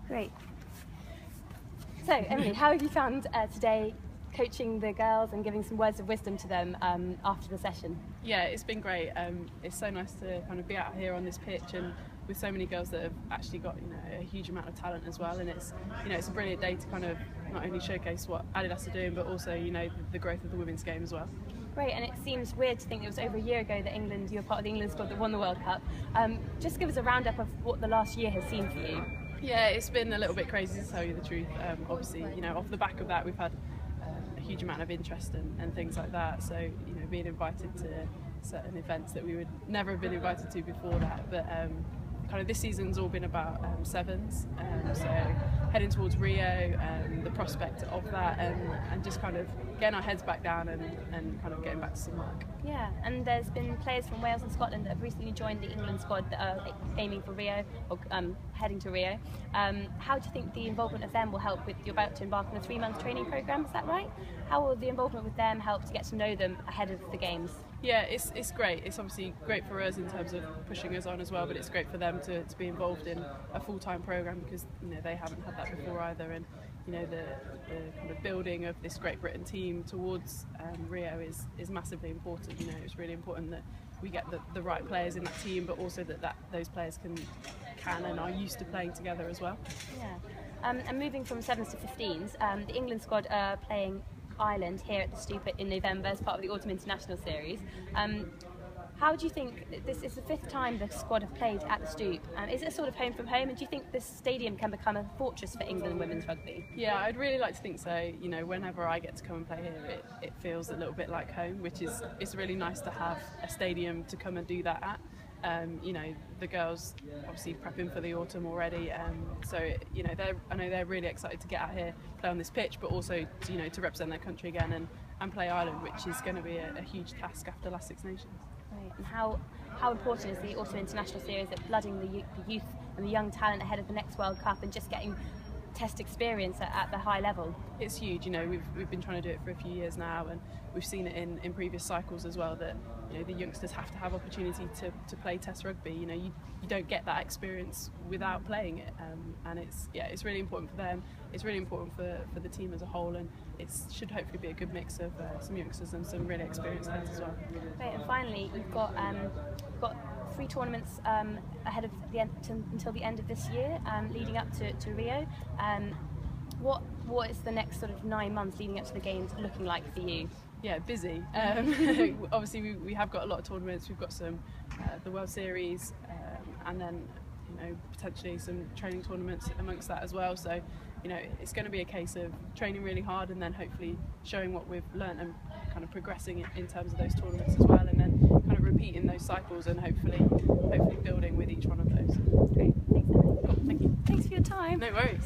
Great. So, Emily, how have you found today coaching the girls and giving some words of wisdom to them after the session? Yeah, it's been great. It's so nice to kind of be out here on this pitch and with so many girls that have actually got a huge amount of talent as well, and it's it's a brilliant day to kind of not only showcase what Adidas are doing but also the growth of the women's game as well. Great, and it seems weird to think it was over a year ago that you were part of the England squad that won the World Cup. Just give us a roundup of what the last year has seen for you. Yeah, it's been a little bit crazy to tell you the truth. Obviously, off the back of that, we've had a huge amount of interest and things like that. So, being invited to certain events that we would never have been invited to before that. But kind of this season's all been about sevens. So heading towards Rio, the prospect of that, and just kind of getting our heads back down and kind of getting back to some work. Yeah, and there's been players from Wales and Scotland that have recently joined the England squad that are aiming for Rio, or heading to Rio. How do you think the involvement of them will help with, you're about to embark on a 3-month training programme, is that right? How will the involvement with them help to get to know them ahead of the games? Yeah, it's great. It's obviously great for us in terms of pushing us on as well, but it's great for them to be involved in a full-time programme because they haven't had that before either, and the kind of building of this Great Britain team towards Rio is massively important. It's really important that we get the right players in that team, but also that those players can and are used to playing together as well. Yeah, and moving from 7s to 15s, the England squad are playing Ireland here at the Stoop in November as part of the Autumn International Series. How do you think, this is the 5th time the squad have played at the Stoop, is it sort of home from home, and do you think this stadium can become a fortress for England women's rugby? Yeah, I'd really like to think so. Whenever I get to come and play here, it feels a little bit like home, which is, it's really nice to have a stadium to come and do that at. The girls obviously prepping for the autumn already, so I know they're really excited to get out here, play on this pitch, but also to represent their country again and play Ireland, which is going to be a huge task after last Six Nations. Right. And how important is the Autumn International Series at flooding the youth and the young talent ahead of the next World Cup and just getting test experience at the high level? It's huge. We've been trying to do it for a few years now, and we've seen it in previous cycles as well, that the youngsters have to have opportunity to play test rugby. You don't get that experience without playing it, and it's really important for them. It's really important for the team as a whole, and it should hopefully be a good mix of some youngsters and some really experienced heads as well. Great, and finally you've got 3 tournaments ahead of until the end of this year, leading up to Rio. What is the next sort of 9 months leading up to the games looking like for you? Yeah, busy. Obviously we have got a lot of tournaments. We've got some the World Series, and then potentially some training tournaments amongst that as well. So it's going to be a case of training really hard and then hopefully showing what we've learnt and kind of progressing in terms of those tournaments as well, and then kind of repeating those cycles and hopefully building with each one of those. Great, thanks Emily. Cool, thank you. Thanks for your time. No worries.